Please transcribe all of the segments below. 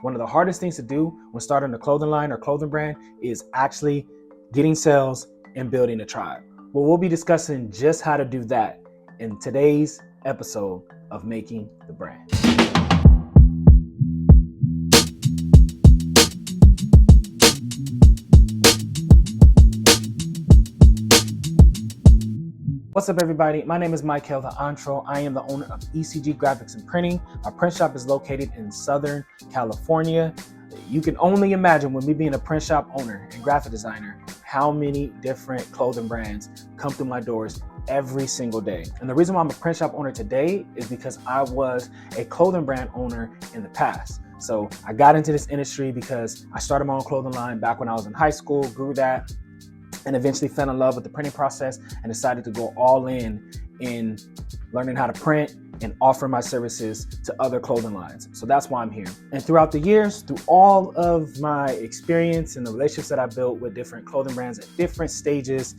One of the hardest things to do when starting a clothing line or clothing brand is actually getting sales and building a tribe. Well, we'll be discussing just how to do that in today's episode of Making the Brand. What's up, everybody? My name is Michael the Antro. I am the owner of ECG Graphics and Printing. My print shop is located in Southern California. You can only imagine, with me being a print shop owner and graphic designer, how many different clothing brands come through my doors every single day. And the reason why I'm a print shop owner today is because I was a clothing brand owner in the past. So I got into this industry because I started my own clothing line back when I was in high school, grew that, and eventually fell in love with the printing process and decided to go all in learning how to print and offer my services to other clothing lines. So that's why I'm here. And throughout the years, through all of my experience and the relationships that I built with different clothing brands at different stages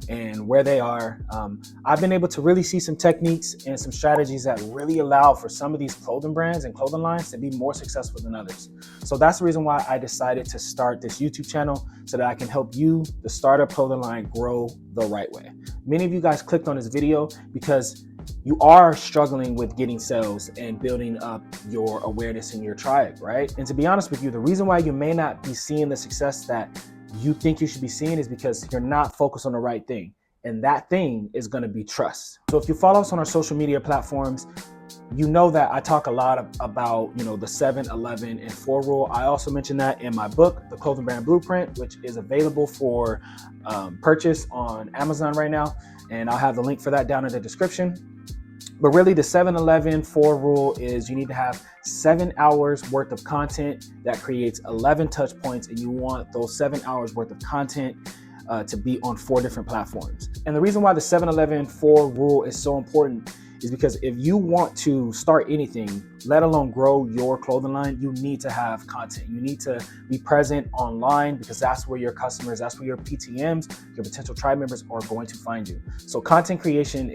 and where they are, I've been able to really see some techniques and some strategies that really allow for some of these clothing brands and clothing lines to be more successful than others. So that's the reason why I decided to start this YouTube channel, so that I can help you, the startup clothing line, grow the right way. Many of you guys clicked on this video because you are struggling with getting sales and building up your awareness in your tribe, right? And to be honest with you, the reason why you may not be seeing the success that you think you should be seeing is because you're not focused on the right thing. And that thing is going to be trust. So if you follow us on our social media platforms, you know that I talk a lot about, the 7, 11, and 4 rule. I also mentioned that in my book, The Clothing Brand Blueprint, which is available for purchase on Amazon right now. And I'll have the link for that down in the description. But really, the 7, 11, 4 rule is you need to have 7 hours worth of content that creates 11 touch points, and you want those 7 hours worth of content to be on 4 different platforms. And the reason why the 7, 11, 4 rule is so important is because if you want to start anything, let alone grow your clothing line, you need to have content. You need to be present online, because that's where your customers, that's where your PTMs, your potential tribe members, are going to find you. So content creation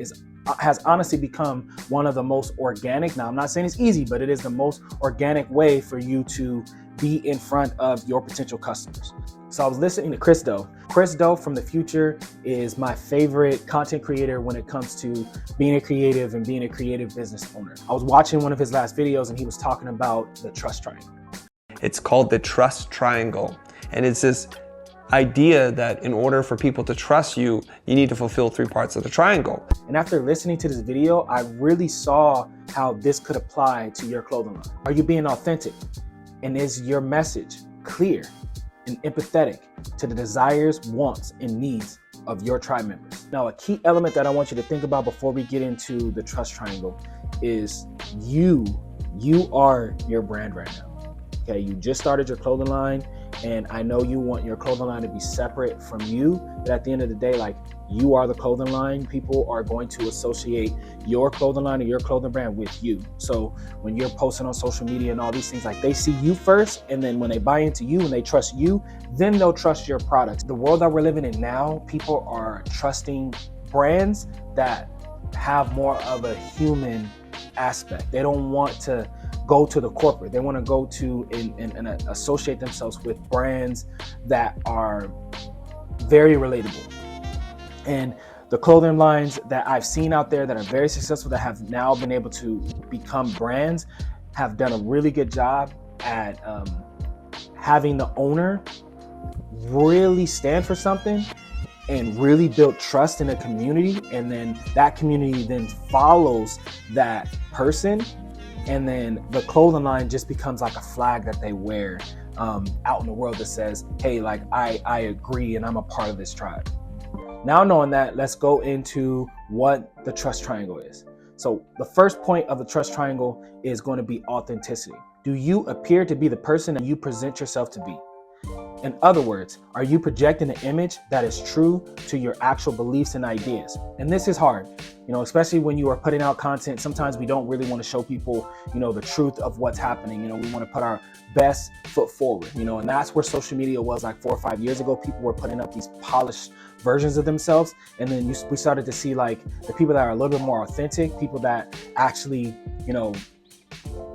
has honestly become one of the most organic. Now, I'm not saying it's easy, but it is the most organic way for you to be in front of your potential customers. So I was listening to Chris Do. Chris Do from the future is my favorite content creator when it comes to being a creative and being a creative business owner. I was watching one of his last videos and he was talking about the trust triangle. It's called the trust triangle. And it's this idea that in order for people to trust you, you need to fulfill 3 parts of the triangle. And after listening to this video, I really saw how this could apply to your clothing line. Are you being authentic? And is your message clear and empathetic to the desires, wants, and needs of your tribe members? Now, a key element that I want you to think about before we get into the trust triangle is you are your brand right now. Okay, you just started your clothing line, and I know you want your clothing line to be separate from you, but at the end of the day, you are the clothing line. People are going to associate your clothing line or your clothing brand with you. So when you're posting on social media and all these things, they see you first, and then when they buy into you and they trust you, then they'll trust your products. The world that we're living in now, people are trusting brands that have more of a human aspect. They don't want to go to the corporate. They want to go to and associate themselves with brands that are very relatable. And the clothing lines that I've seen out there that are very successful, that have now been able to become brands, have done a really good job at having the owner really stand for something and really build trust in a community, and then that community then follows that person, and then the clothing line just becomes like a flag that they wear out in the world that says, hey, I agree and I'm a part of this tribe. Now, knowing that, let's go into what the trust triangle is. So the first point of the trust triangle is going to be authenticity. Do you appear to be the person that you present yourself to be? In other words, are you projecting an image that is true to your actual beliefs and ideas? And this is hard, especially when you are putting out content. Sometimes we don't really want to show people, the truth of what's happening. We want to put our best foot forward, and that's where social media was 4 or 5 years ago. People were putting up these polished versions of themselves. And then we started to see the people that are a little bit more authentic, people that actually,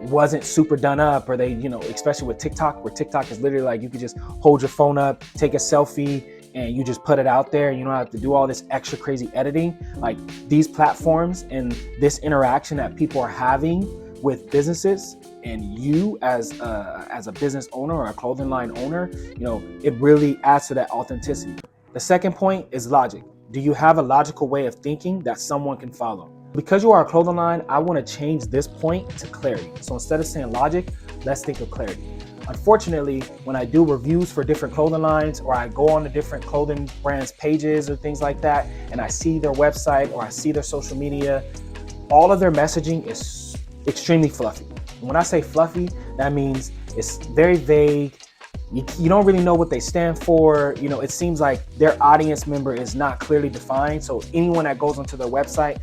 wasn't super done up, or they, you know, especially with TikTok, where TikTok is literally like you could just hold your phone up, take a selfie, and you just put it out there. You don't have to do all this extra crazy editing. Like these platforms and this interaction that people are having with businesses, and you as a business owner or a clothing line owner, you know, it really adds to that authenticity. The second point is logic. Do you have a logical way of thinking that someone can follow? Because you are a clothing line, I want to change this point to clarity. So instead of saying logic, let's think of clarity. Unfortunately, when I do reviews for different clothing lines, or I go on the different clothing brands pages or things like that, and I see their website or I see their social media, all of their messaging is extremely fluffy. And when I say fluffy, that means it's very vague. You don't really know what they stand for. You know, it seems like their audience member is not clearly defined. So anyone that goes onto their website,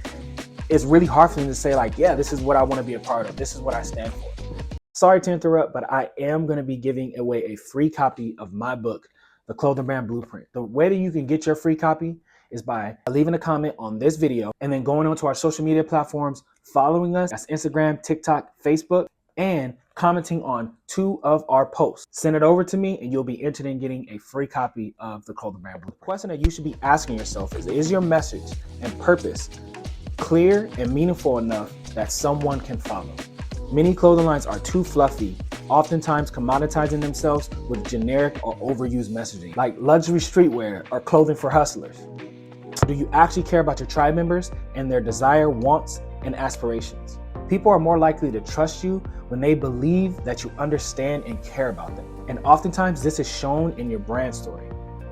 it's really hard for them to say like, yeah, this is what I want to be a part of. This is what I stand for. Sorry to interrupt, but I am going to be giving away a free copy of my book, The Clothing Brand Blueprint. The way that you can get your free copy is by leaving a comment on this video and then going onto our social media platforms, following us. That's Instagram, TikTok, Facebook, and commenting on 2 of our posts. Send it over to me and you'll be entered in getting a free copy of The Clothing Brand Blueprint. The question that you should be asking yourself is your message and purpose clear and meaningful enough that someone can follow? Many clothing lines are too fluffy, oftentimes commoditizing themselves with generic or overused messaging, like luxury streetwear or clothing for hustlers. Do you actually care about your tribe members and their desire, wants, and aspirations? People are more likely to trust you when they believe that you understand and care about them. And oftentimes this is shown in your brand story.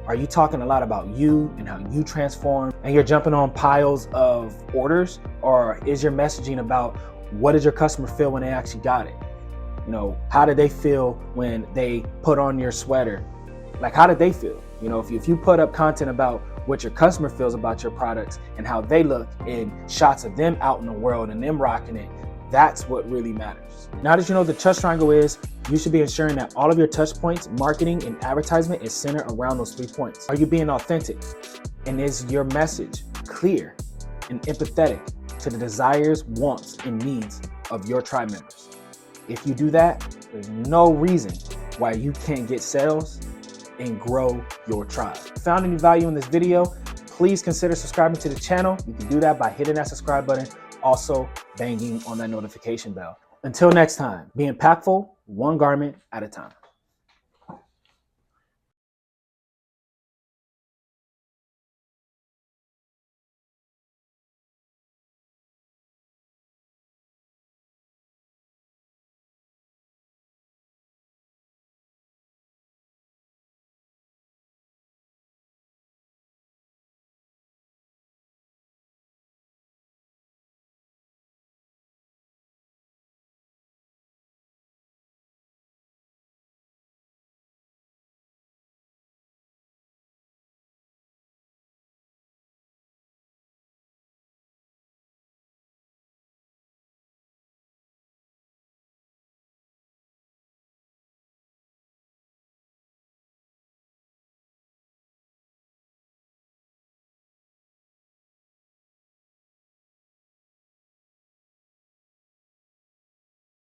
Are you talking a lot about you and how you transform and you're jumping on piles of orders? Or is your messaging about what did your customer feel when they actually got it? You know, how did they feel when they put on your sweater? Like, how did they feel? You know, if you put up content about what your customer feels about your products and how they look, and shots of them out in the world and them rocking it, that's what really matters. Now that you know what the trust triangle is, you should be ensuring that all of your touch points, marketing, and advertisement is centered around those 3 points. Are you being authentic? And is your message clear and empathetic to the desires, wants, and needs of your tribe members? If you do that, there's no reason why you can't get sales and grow your tribe. If you found any value in this video, please consider subscribing to the channel. You can do that by hitting that subscribe button, also banging on that notification bell. Until next time, be impactful, one garment at a time.